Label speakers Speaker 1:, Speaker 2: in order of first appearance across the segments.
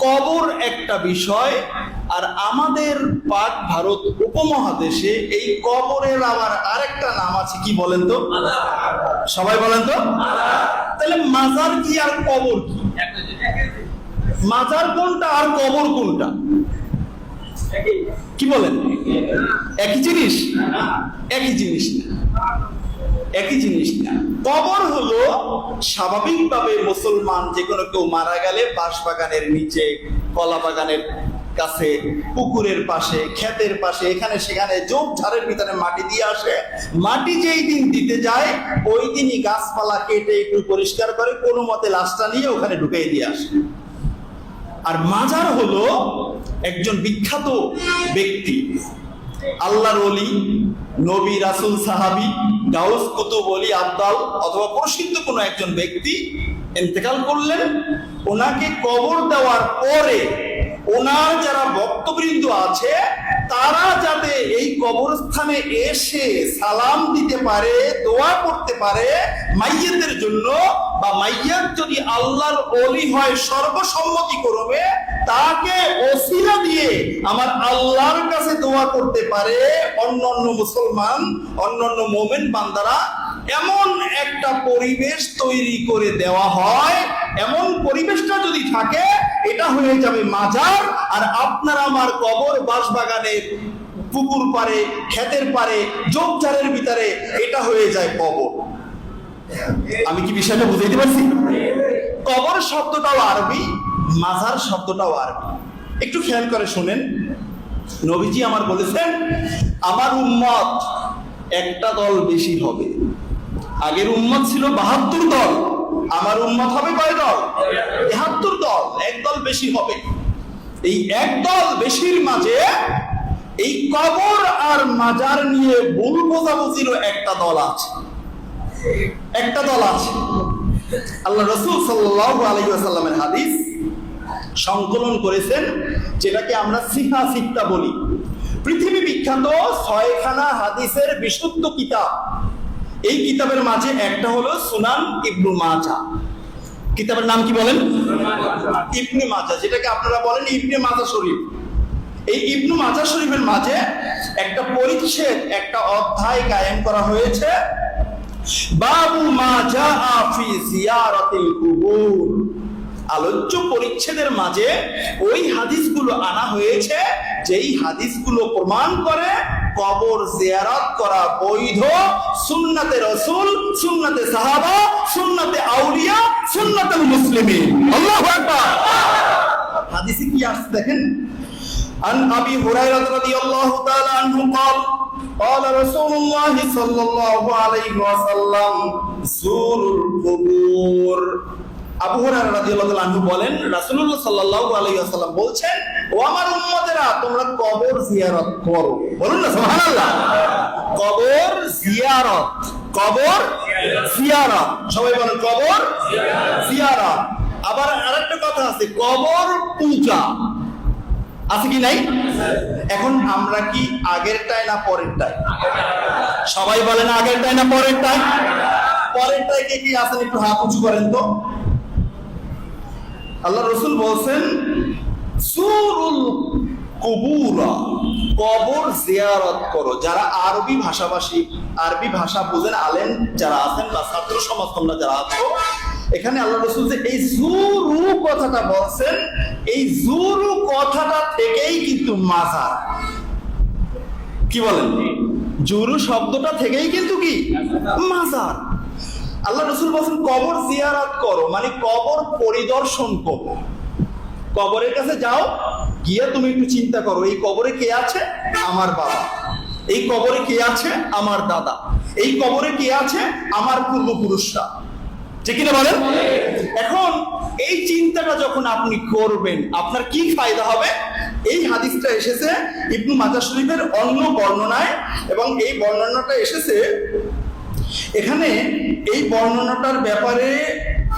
Speaker 1: কবর একটা বিষয়, আর আমাদের পাক ভারত উপমহাদেশে এই কবরের আবার আরেকটা নাম আছে, কি বলেন তো? সবাই বলেন তো। তাহলে মাজার কি আর কবর কি? মাজার কোনটা আর কবর কোনটা? কি বলেন? একই জিনিস? একই জিনিস না, একই জিনিস না। কবর হলো স্বাভাবিকভাবে মুসলমান যে কোনো কেউ মারা গেলে বাঁশবাগানের নিচে, কলা বাগানের কাছে, পুকুরের পাশে, ক্ষেতের পাশে, এখানে সেখানে ঝোপঝাড়ের ভিতরে মাটি দিয়ে আসে। মাটি যেই দিন দিতে যায় ওই দিনই গাছপালা কেটে একটু পরিষ্কার করে কোনো মতে লাশটা নিয়ে ওখানে ঢুকিয়ে দিয়ে আসে। আর মাজার হলো একজন বিখ্যাত ব্যক্তি, আল্লাহর ওলি, নবী, রাসূল, সাহাবী, গাউস, কুতুব, ওলি, আবদাল অথবা প্রসিদ্ধ কোনো একজন ব্যক্তি ইন্তেকাল করলেন। ওনাকে কবর দেওয়ার পরে ওনার যারা ভক্তবৃন্দ আছে তারা যাতে এই কবরস্থানে এসে সালাম দিতে পারে, দোয়া করতে পারে মাইয়াতের জন্য, বা মাইয়াত যদি আল্লাহর ওলি হয় সর্বসম্মতিক্রমে তাকে ওসিলা দিয়ে আমার আল্লাহর কাছে দোয়া করতে পারে অন্যান্য মুসলমান, অন্যান্য মুমিন বান্দারা, এমন একটা পরিবেশ তৈরি করে দেওয়া হয়। এমন পরিবেশটা যদি থাকে এটা হয়ে যাবে মাজার। আর আপনার আমার কবর বাঁশবাগানে, পুকুর পারে, ক্ষেতের পারে, ঝোপঝাড়ের ভিতরে, এটা হয়ে যায় কবর। আমি কি বিষয়টা বুঝাইতে পারছি? কবর শব্দটাও আরবি, মাজার শব্দটাও আরবি। একটু খেয়াল করে শুনেন, নবীজি আমার বলেছেন আমার উম্মত একটা দল বেশি হবে। আগের উম্মত ছিল 72 দল, আমার উম্মত হবে কয় দল? 73 দল, এক দল বেশি হবে। এই এক দল বেশির মাঝে এই কবর আর মাজার নিয়ে ভুল বোঝাবুঝিরও একটা দল আছে, একটা দল আছে। আল্লাহ রাসূল সাল্লাল্লাহু আলাইহি ওয়াসাল্লামের হাদিস সংকলন করেছেন, যেটাকে আমরা সিহা সিত্তা বলি। পৃথিবী বিখ্যাত 6খানা হাদিসের বিশুদ্ধ কিতাব। এই কিতাবের মাঝে একটা হলো সুনান ইবনে মাজাহ। কিতাবের নাম কি বলেন? ইবনে মাজাহ, যেটাকে আপনারা বলেন ইবনে মাজাহ শরীফ। এই ইবনে মাজাহ শরীফের মাঝে একটা পরিচ্ছেদ, একটা অধ্যায় কায়েম করা হয়েছে, বাবু মা জাআ ফি জিয়ারাতিল কুবুর। আলোচ্য পরিচ্ছেদের মাঝে ওই হাদিসগুলো আনা হয়েছে যেই হাদিসগুলো প্রমাণ করে কবর জিয়ারত করা বৈধ, সুন্নাতে রাসূল, সুন্নাতে সাহাবা, সুন্নাতে আউলিয়া, সুন্নাতুল মুসলিমিন। আল্লাহু আকবার। হাদিসে কি আসছে দেখেন, আন আবি হুরায়রা রাদিয়াল্লাহু তাআলা আনহু قال قال رسول الله صلى الله عليه وسلم زوروا القبور। আবু হুরায়রা রাদিয়াল্লাহু তাআলা আনহু বলেন রাসূলুল্লাহ সাল্লাল্লাহু আলাইহি ওয়াসাল্লাম বলছেন, ও আমার উম্মতেরা তোমরা কবর জিয়ারত করো। বলুন না সুবহানাল্লাহ। কবর জিয়ারত, কবর জিয়ারত, সবাই বলেন কবর জিয়ারত। আবার আরেকটা কথা আছে, কবর পূজা আছে কি নাই? এখন আমরা কি আগেরটাই না পরেরটাই? সবাই বলেন আগেরটাই না পরেরটাই? পরেরটাই কে কি আছেন একটু হাত উঁচু করেন তো। আল্লাহ রাসূল বলেন সুরুল কুবুরা, কবর জিয়ারত করো। যারা আরবি ভাষাভাষী, আরবি ভাষা বুঝেন, আলেম যারা আছেন বা ছাত্র সমাজ তোমরা যারা আছো, এখানে আল্লাহ রাসূল যে এই জুরু কথাটা বলছেন, এই জুরু কথাটা থেকেই কিন্তু মাজার। কি বলেন? জুরু শব্দটা থেকেই কিন্তু কি মাজার। আল্লাহ রাসূল বলেন কবর জিয়ারত করো, মানে কবর পরিদর্শন করো। কবরের কাছে যাও, গিয়ে তুমি একটু চিন্তা করো এই কবরে কে আছে? আমার বাবা। এই কবরে কে আছে? আমার দাদা। এই কবরে কে আছে? আমার পূর্বপুরুষরা। ঠিক কিনা বলেন? এখন এই চিন্তাটা যখন আপনি করবেন আপনার কি ফায়দা হবে? এই হাদিসটা এসেছে ইবনে মাজাহ শরীফের অন্য বর্ণনায়, এবং এই বর্ণনাটা এসেছে এখানে, এই বর্ণনাটার ব্যাপারে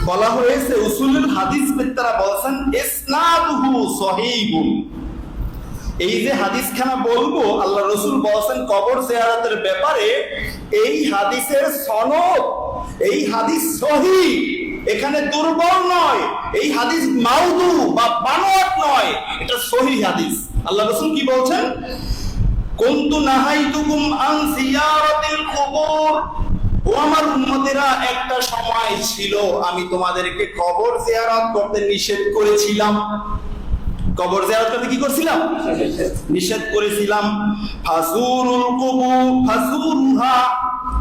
Speaker 1: বলা হয়েছে উসুলুল হাদিস বিদরা বলেছেন ইসনাদুহু সহিহুন। এই যে হাদিসখানা বলবো আল্লাহ রাসূল বলেছেন কবর জিয়ারতের ব্যাপারে, এই হাদিসের সনদ, এই হাদিস সহিহ, এখানে দুর্বল নয়, এই হাদিস মাউদু বা বানোয়াট সহিহ হাদিস। আল্লাহ রাসূল কি বলছেন? কুনতু নাহাইতুকুম আন জিয়ারাতিল কুবুর, ও আমার উম্মতেরা, একটা সময় ছিল আমি তোমাদেরকে কবর জিয়ারত করতে নিষেধ করেছিলাম। কবর জিয়ারত করতে কি করছিলাম? নিষেধ করেছিলাম। ফাজুরুল কুবুর ফাজুরুহা,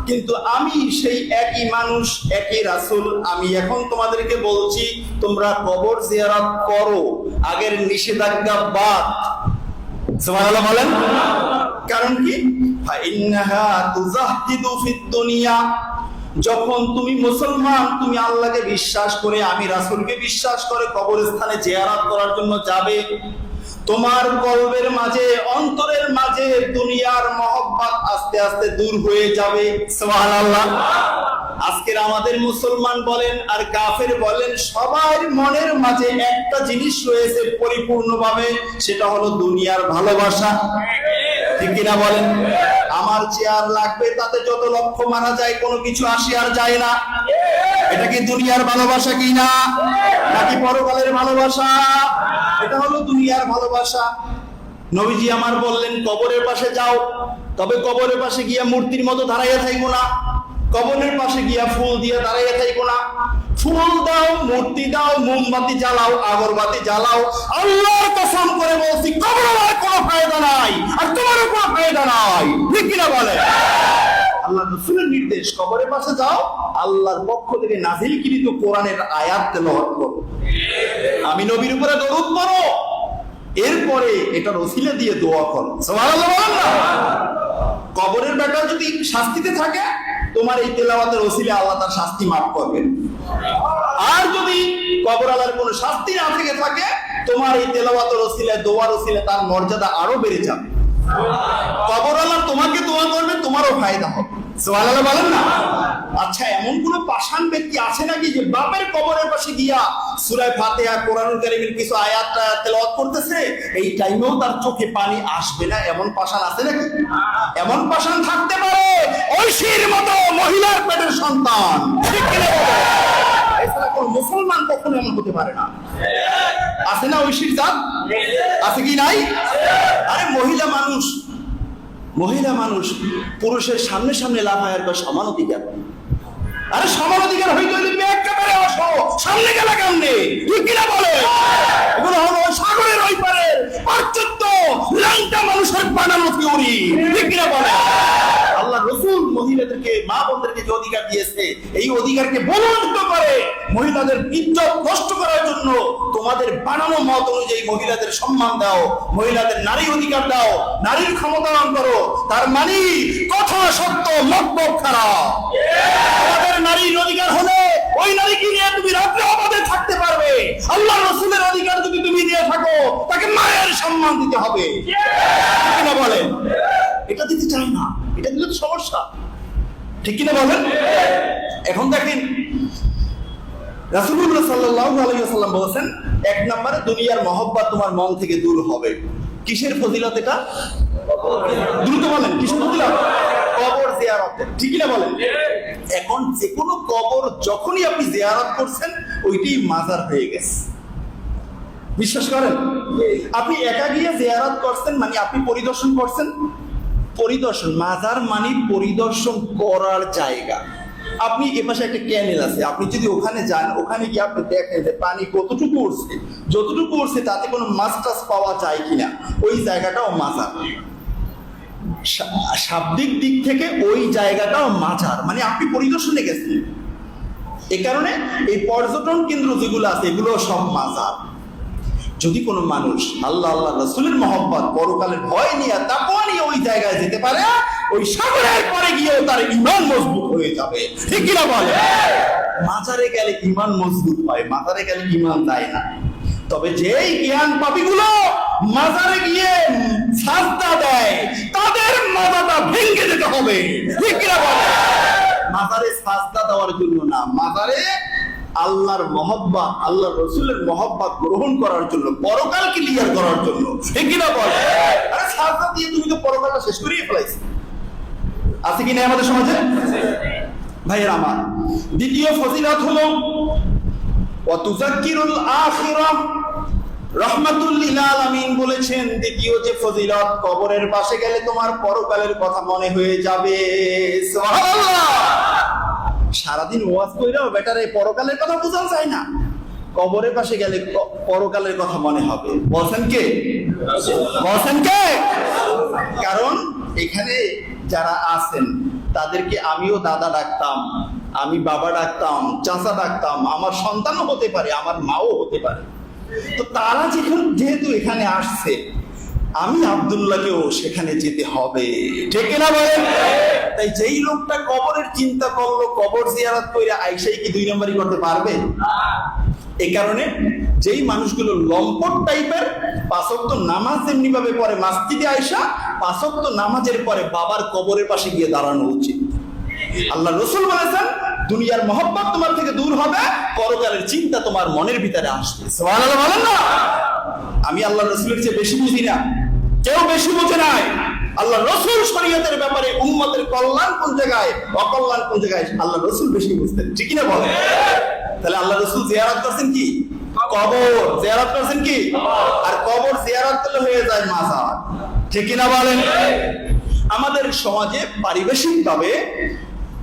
Speaker 1: কিন্তু আমি সেই একই মানুষ, একই রাসূল, আমি এখন তোমাদেরকে বলছি তোমরা কবর জিয়ারত করো, আগের নিষেধাজ্ঞা বাদ। সুবহানাল্লাহ বলেন। কারণ কি? ফাইন্নাহা তুজাহিদু ফিদ দুনিয়া, যখন তুমি মুসলমান, তুমি আল্লাহকে বিশ্বাস করে, আমি রাসূলকে বিশ্বাস করে কবরস্থানে জিয়ারত করার জন্য যাবে, তোমার কলবের মাঝে, অন্তরের মাঝে দুনিয়ার মহব্বত আস্তে আস্তে দূর হয়ে যাবে। সুবহানাল্লাহ। আজকের আমাদের মুসলমান বলেন আর কাফের বলেন, সবার মনের মাঝে একটা জিনিস রয়েছে পরিপূর্ণভাবে, সেটা হলো দুনিয়ার ভালোবাসা। ঠিক কিনা বলেন? আমার চেয়ার লাগবে, তাতে যত লক্ষ মারা যায় কোনো কিছু আসে আর যায় না। এটা কি দুনিয়ার ভালোবাসা কি না? নাকি পরকালের ভালোবাসা? এটা হলো দুনিয়ার ভালোবাসা। নবীজি আমার বললেন কবরের পাশে যাও, তবে কবরের পাশে গিয়া মূর্তির মতো দাঁড়াইয়া থাকবো না, কবরের পাশে গিয়া ফুল দিয়ে দাঁড়াইয়া থাকবো না। ফুল দাও, মূর্তি দাও, মোমবাতি জ্বালাও, আগরবাতি জ্বালাও, আল্লাহর কসম করে বলছি কবরের কোনো ফায়দা নাই আর তোমারও কোনো ফায়দা নাই। ঠিক কিনা বলে? আল্লাহ রাসূলের নির্দেশ, কবরের পাশে যাও, আল্লাহর পক্ষ থেকে নাযিলকৃত কোরআনের আয়াত তেলাওয়াত করো, আমি নবীর উপরে দরুদ পড়ো, এরপরে এটার ওসিলা দিয়ে দোয়া করো। সুবহানাল্লাহ বলেন না? কবরের ব্যাটা যদি শাস্তিতে থাকে, তোমার এই তেলাওয়াতের ওসিলা আল্লাহ তার শাস্তি মাফ করবেন। আর যদি কবর আল্লাহর কোনো শাস্তি না থেকে থাকে, তোমার এই তেলাওয়াতের ওসিলা, দোয়ার ওসিলা তার মর্যাদা আরো বেড়ে যাবে। কবর আল্লাহ তোমাকে দোয়া করবে, তোমারও ফায়দা হবে। সুবহানাল্লাহ বলেন না? আচ্ছা, এমন কোন পাষাণ ব্যক্তি আছে নাকি যে বাপের কবরের পাশে গিয়া সূরা ফাতিহা, কোরআনুল কারীমের কিছু আয়াত তেলাওয়াত করতেছে, এই টাইমেও তার চোখে পানি আসবে না? এমন পাষাণ আছে নাকি? এমন পাষাণ থাকতে পারে ঐশীর মতো মহিলার পেটের সন্তান। ঠিক কিনা বলেন? এছাড়া কোন মুসলমান কখনো এমন হতে পারে না। আছে না ঐশীর জাত? আছে কি নাই? আরে মহিলা মানুষ পুরুষের সামনে সামনে লাফায় আর সমান অধিকার। আরে সমান অধিকার হইতে হইলে একেবারে আসো, সামনে গেলে কেমনে? ঠিক কিনা বলে? এগুলো হলো সাগরের ওই পারের পাশ্চাত্য ল্যাংটা মানুষের বানানো থিওরি। ঠিক কিনা বলে? আল্লাহ রাসূল মহিলাদেরকে, মা বোনদেরকে যে অধিকার দিয়েছে, এই অধিকারকে বলবন্ত করে মহিলাদের ইজ্জত নষ্ট করার জন্য তোমাদের বানানো মত অনুযায়ী মহিলাদের সম্মান দাও, মহিলাদের নারী অধিকার দাও, নারীর ক্ষমতায়ন করো। তার মানে কথা সত্য, মতলব খারাপ। তোমাদের নারীর অধিকার হলে ওই নারীকে নিয়ে তুমি রাত্রে অবাধে থাকতে পারবে। আল্লাহ রাসূলের অধিকার যদি তুমি নিয়ে থাকো, তাকে মায়ের সম্মান দিতে হবে। ঠিক কিনা বলেন? এটা দিতে চাই না, এটা দিলে তো সমস্যা। ঠিক কিনা বলেন? এখন দেখেন রাসূলুল্লাহ সাল্লাল্লাহু আলাইহি ওয়াসাল্লাম বলেছেন, এক নম্বরে দুনিয়ার মহব্বত তোমার মন থেকে দূর হবে। কিসের ফজিলত এটা? দ্রুত বলেন, কিসের ফজিলত? কবর জিয়ারতের। ঠিক কিনা বলেন? এখন যে কোনো কবর যখনই আপনি জিয়ারত করছেন, ওইটাই মাজার হয়ে গেছে। বিশ্বাস করেন? আপনি একা গিয়ে জিয়ারত করছেন মানে আপনি পরিদর্শন করছেন। পরিদর্শন, মাজার মানে পরিদর্শন করার জায়গা। আপনি এপাশে একটা ক্যানেল আছে, আপনি যদি ওখানে যান, ওখানে গিয়ে আপনি দেখেন যে পানি কতটুকু উঠছে, যতটুকু উঠছে তাতে কোনো মাছ টাছ পাওয়া যায় কিনা, ওই জায়গাটাও মাজার। শাব্দিক দিক থেকে ওই জায়গাটাও মাজার, মানে আপনি পরিদর্শনে গেছেন। এই কারণে এই পর্যটন কেন্দ্র যেগুলো আছে, এগুলো সব মাজার। যদি কোনো মানুষ আল্লাহ রাসূলের মহব্বত, পরকালের ভয় নিয়ে, তাকওয়া নিয়ে ওই জায়গায় যেতে পারে, ওই সাগরের পরে গিয়েও তার ঈমান মজবুত হয়ে যাবে। ঠিক কিনা বলে? মাজারে গেলে ঈমান মজবুত হয়, মাজারে গেলে ঈমান দেয় না। তবে যেই জ্ঞান পাপীগুলো মাজারে গিয়ে সাজদা দেয়, তাদের মাজাটা ভেঙে যেতে হবে। ঠিক কিনা বলে? মাজারে সাজদা দেওয়ার জন্য না, মাজারে আল্লাহর মহব্বত, আল্লাহ রাসূলের মহব্বত গ্রহণ করার জন্য, পরকাল ক্লিয়ার করার জন্য। ঠিক কিনা বলে? আরে সাজদা দিয়ে তুমি তো পরকালটা শেষ করিয়ে ফেলাইছো। আছে কি না আমাদের সমাজে? ভাইয়েরা আমার, দ্বিতীয় ফজিলত হলো ওয়া তুযাক্কিরুল আখিরাহ, রহমাতুল লিল আলামিন বলেছেন, দ্বিতীয় যে ফজিলত, কবরের পাশে গেলে তোমার পরকালের কথা মনে হয়ে যাবে। সুবহানাল্লাহ। সারাদিন ওয়াজ কইরাও বেটারে পরকালের কথা বোঝা যায় না, কবরের পাশে গেলে পরকালের কথা মনে হবে। বলছেন কে? বলছেন কে? কারণ এখানে যারা আছেন তাদেরকে আমিও দাদা ডাকতাম, আমি বাবা ডাকতাম, চাচা ডাকতাম, আমার সন্তানও হতে পারে, আমার মাও হতে পারে। তো তারা যেহেতু এখানে আসছে, আমি আব্দুল্লাহকেও সেখানে যেতে হবে, ঠিক না বলেন? তাই যেই লোকটা কবরের চিন্তা করলো, কবর জিয়ারত কইরা আইসাই কি 2 নম্বরই করতে পারবে? এই কারণে যেই মানুষগুলো লম্পট টাইপের, 5 ওয়াক্ত নামাজ এমনি ভাবে পড়ে, মসজিদে আইসা 5 ওয়াক্ত নামাজের পরে বাবার কবরের পাশে গিয়ে দাঁড়ানো উচিত। আল্লাহ রাসূল বলেছেন, দুনিয়ার মহব্বত তোমার থেকে দূর হবে, পরকালের চিন্তা তোমার মনের ভিতরে আসবে। সুবহানাল্লাহ বলেন না? আমি আল্লাহ রাসূলের চেয়ে বেশি বুঝি না, কেউ বেশি বোঝে নাই। আল্লাহ রাসূল শরীয়তের ব্যাপারে উম্মতের কল্যাণ কোন জায়গায়, অকল্যাণ কোন জায়গায়, আল্লাহ রাসূল বেশি বুঝতেন, ঠিক না বলেন? তাহলে আল্লাহ রাসূল জিয়ারত করছেন কি? কবর। জিয়ারত করছেন কি? আর কবর জিয়ারত করলে হয়ে যায় মাজার, ঠিক না বলেন? আমাদের সমাজে পারিবেশিক ভাবে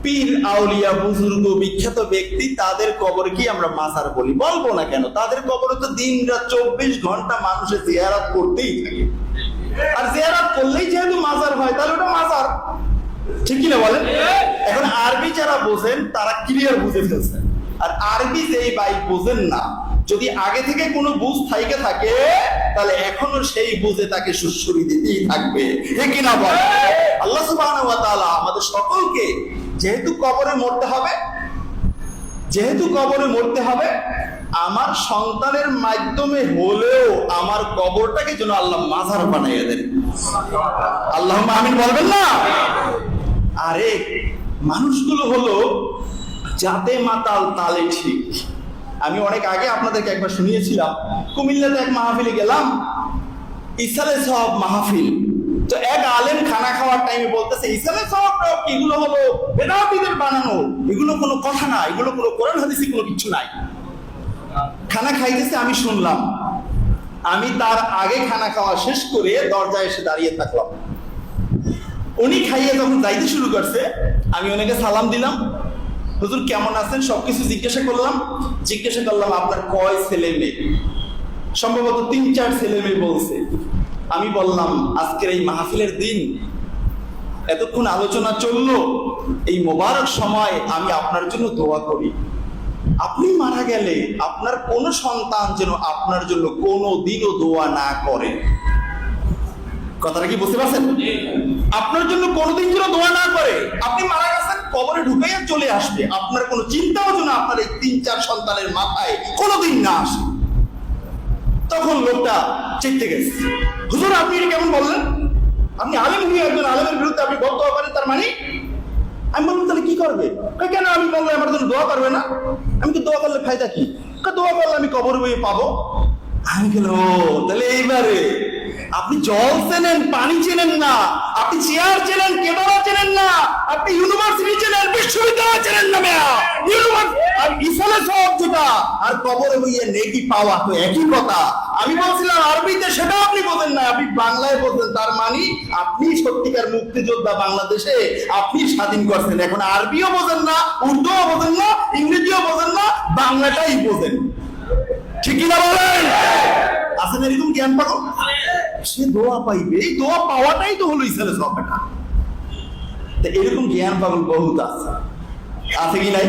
Speaker 1: পীর, আউলিয়া, বুজুর্গ, বিখ্যাত ব্যক্তি, তাদের কবর কি আমরা মাজার বলি? বলবো না কেন? তাদের কবরে তো দিন রাত 24 ঘন্টা মানুষের জিয়ারত করতেই থাকে। আর জিয়ারত করলেই যেহেতু মাজার হয়, তাহলে ওটা মাজার, ঠিক না বলেন? এখন আরবি যারা বোঝেন তারা ক্লিয়ার বুঝে ফেলছেন, আর আরবি যেই ভাই বোঝেন না, যদি আগে থেকে কোনো বুঝ থাইকে থাকে, তাহলে এখনো সেই বুঝে তাকে সুশ্রী দিতেই থাকবে, ঠিক না বলেন? আল্লাহ সুবহানাহু ওয়া তাআলা আমাদের সকলকে, যেহেতু কবরে মরতে হবে, আমার সন্তানের মাধ্যমে হলেও আমার কবরটাকে যেন আল্লাহ মাজার বানাইয়া দেন। আল্লাহুম্মা আমিন বলবেন না? আরে মানুষগুলো হলো জাতে মাতাল তালে ঠিক। আমি অনেক আগে আপনাদেরকে একবার শুনিয়েছিলাম, কুমিল্লাতে এক মাহফিলে গেলাম, ইসালে সওয়াব মাহফিল। তো এক আলেম খানা খাওয়ার টাইমে বলতেছে, ইসালে সওয়াবটাও কি? এগুলো হলো বেদাতীদের বানানো, এগুলো কোনো কথা না, এগুলো কোনো কোরআন হাদিসে কোনো কিছু নাই। খানা খাইতেছে, আমি শুনলাম। আমি তার আগে খানা খাওয়া শেষ করে দরজায় এসে দাঁড়িয়ে থাকলাম। উনি খাইয়ে যখন যাইতে শুরু করছে, আমি ওনাকে সালাম দিলাম, হুজুর কেমন আছেন, সবকিছু জিজ্ঞাসা করলাম। আপনার কয় ছেলে মেয়ে? সম্ভবত 3-4 ছেলে মেয়ে বলছে। আমি বললাম, আজকের এই মাহফিলের দিন, এতক্ষণ আলোচনা চললো, এই মোবারক সময় আমি আপনার জন্য দোয়া করি। আপনি মারা গেলে আপনার কোন সন্তান যেন আপনার জন্য কোনো দিনও দোয়া না করে। কথাটা কি বুঝতে পারছেন? আপনার জন্য কোনোদিন যেন দোয়া না করে। আপনি মারা গেছেন, কবরে ঢুকাইয়া চলে আসবে, আপনার কোনো চিন্তাও যেন আপনার এই 3-4 সন্তানের মাথায় কোনোদিন না আসে। তখন লোকটা চেতে গেছে, হুজুর আপনি এটা কেমন বললেন? আপনি আলেম হয়ে একজন আলেমের বিরুদ্ধে আপনি বক্তব্য করেন, তার মানে? আমি বললাম, তাহলে কি করবে? কেন? আমি বললাম আমার জন্য দোয়া করবে না? আমি তো দোয়া করলে ফায়দা কি? দোয়া করলে আমি কবর বয়ে পাবো। আমি গেল, তাহলে এইবারে আপনি জল চেনেন, পানি চেনেন না, আপনি চেয়ার চেনেন, কেদারা চেনেন না, আপনি ইউনিভার্সিটি চেনেন, বিশ্ববিদ্যালয় চেনেন না। আর ইসালে সওয়াব যেটা, আর কবরে বইয়ে নেকি পাওয়া তো একই কথা। আমি বলছিলাম আরবিতে, সেটা আপনি বোঝেন না, আপনি বাংলায় বোঝেন। তার মানে আপনি সত্যিকার মুক্তিযোদ্ধা, বাংলাদেশে আপনি স্বাধীন করছেন। এখন আরবিও বোঝেন না, উর্দুও বোঝেন না, ইংরেজিও বোঝেন না, বাংলাটাই বোঝেন, ঠিক না বলেন? আছেন এরকম জ্ঞান পাগল? সে দোয়া পাইবে, এই দোয়া পাওয়াটাই তো হলো ইসালে সওয়াবটা। এরকম জ্ঞান পাগল বহুত আছে কি নাই?